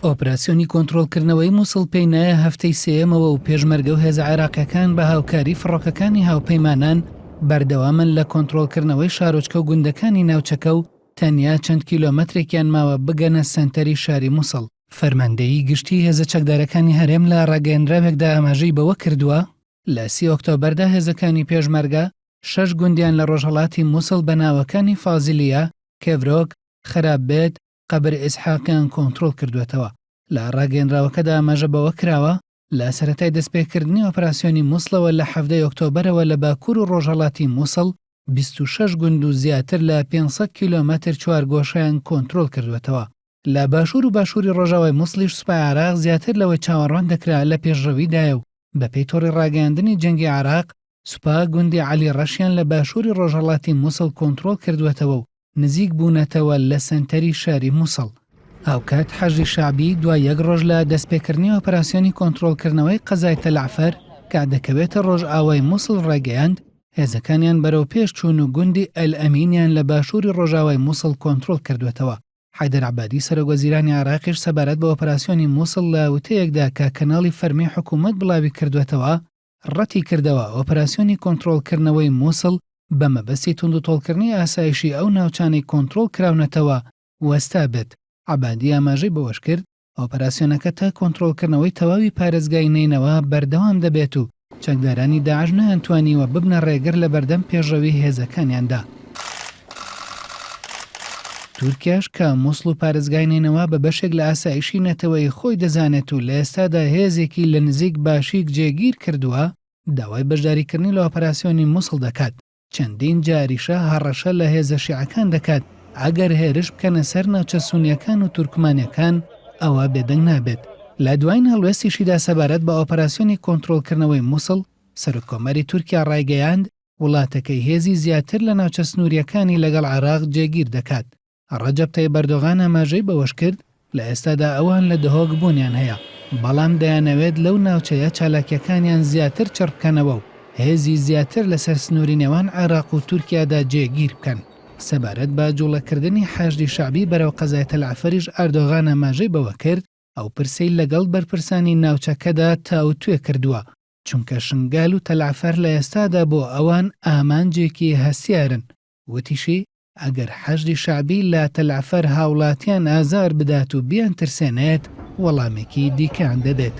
ئۆپراسیۆنی کۆنتڕۆڵکردنەوەی مووسڵ پێی نایە هەفتەی سێەمەوە و پێشمەرگە و هێزە عێراقیەکان بە هاوکاری فڕۆکەکانی هاوپەیمانان بەردەوامن لە کۆنتڕۆڵکردنەوەی شارۆچکە و گوندەکانی ناوچەکە و تەنیا چەند کیلۆمەترێکیان ماوە بگەنە سەنتەری شاری مووسڵ. فەرماندەیی گشتی هێزە چەکدارەکانی هەرێم لە ڕاگەیەنراوێکدا ئاماژەی بەوە کردووە لە 30 ئۆکتۆبەردا هێزەکانی پێشمەرگە 6 گوندیان لە ڕۆژهەڵاتی مووسڵ بە ناوەکانی فازیلیە، کێڤرۆک، خەرابێت، قەبر ئیسحاقیان کۆنتڕۆڵ کردوێتەوە. لە ڕاگەیەنراوەکەدا ئاماژە بەوە کراوە لە سەرەتای دەستپێکردنی ئۆپراسیۆنی مووسڵەوە لە 17 ئۆکتۆبەرەوە لە باکوور و ڕۆژهەڵاتی مووسڵ 26 گوند و زیاتر لە 500 کیلۆمەتر چوارگۆشەیان کۆنتڕۆڵ کردوێتەوە. لە باشوور و باشووری ڕۆژاوای مووسڵیش سوپای عێراق زیاتر لەوەی چاوەڕوان دەکرا لە پێشڕەویدایە و بەپێی تۆڕی ڕاگەیاندنی جەنگی عێراق سوپا گوندی عەلی ڕەشیان لە باشووری ڕۆژهەڵاتی مووسڵ کۆنتڕۆڵ کردوێتەوە و نزیک بوونەتەوە لە سەنتەری شاری مووسڵ. هاوکات حەژی شعبی دوای یەک ڕۆژ لە دەستپێکردنی ئۆپراسیۆنی کۆنتڕۆڵکردنەوەی قەزای تەلعفەر کە دەکەوێتە ڕۆژ ئاوای مووسڵ ڕاگەیاند هێزەکانیان بەرەو پێش چوون و گوندی ئەل-ئەمینیان لە باشووری ڕۆژاوای مووسڵ کۆنتڕۆڵ کردوێتەوە. حەیدەر عەبادی سەرۆکوەزیرانی عێراقیش سەبارەت بە ئۆپراسیۆنی مووسڵ لە وتەیەکدا کە کەناڵی فەرمی حکوومەت بڵاوی کردوێتەوە ڕەتی کردەوە ئۆپراسیۆنی کۆنتڕۆڵکردنەوەی مووسڵ بە مەبەستی توندوتۆڵکردنی ئاسایشی ئەو ناوچانەی کۆنتڕۆڵ کراونەتەوە وەستا بێت. عەبادی ئاماژەی بەوەش کرد ئۆپراسیۆنەکە تا کۆنتڕۆڵکردنەوەی تەواوی پارێزگای نینەوە بەردەوام دەبێت و چەکدارانی داعش نەیانتوانیوە ببنە ڕێگر لە بەردەم پێشڕەوی هێزەکانیاندا. تورکیاش کە مووسڵ و پارێزگای نینەوە بە بەشێک لە ئاسایشی نەتەوەی خۆی دەزانێت و لە ئێستادا هێزێکی لە نزیک باشیک جێگیر کردووە داوای بەشداریکردنی لە ئۆپراسیۆنی مووسڵ دەکات. چەندین جاریشە هەڕەشە لە هێزە شیعەکان دەکات ئەگەر هێرش بکەنە سەر ناوچە سونیەکان و تورکمانیەکان ئەوە بێدەنگ نابێت. لە دوایین هەڵوێستیشیدا سەبارەت بە ئۆپراسیۆنی کۆنتڕۆڵکردنەوەی مووسڵ سەرۆکۆمەری تورکیا ڕایگەیاند وڵاتەکەی هێزی زیاتر لە ناوچە سنووریەکانی لەگەڵ عێراق جێگیر دەکات. ڕەجەب تەیب ئەردۆغان ئاماژەی بەوەش کرد لە ئێستادا ئەوان لە دهۆک بوونیان هەیە، بەڵام دەیانەوێت لەو ناوچەیە چالاکیەکانیان زیاتر چڕبکەنەوە و هێزی زیاتر لەسەر سنووری نێوان عێراق و تورکیادا جێگیر بکەن. سەبارەت بە جوڵەکردنی حەشدی شعبی بەرەو قەزای تەلعفەریش ئەردۆغان ئاماژەی بەوە کرد ئەو پرسەی لەگەڵ بەرپرسانی ناوچەکەدا تاوتوێ کردووە، چونکە شنگال و تەلعفەر لە ئێستادا بۆ ئەوان ئامانجێکی هەسیارن. وتیشی ئەگەر حەشدی شعبی لە تەلعفەر هاوڵاتیان ئازار بدات و بیان ترسێنێت وەڵامێکی دیکەیان دەبێت.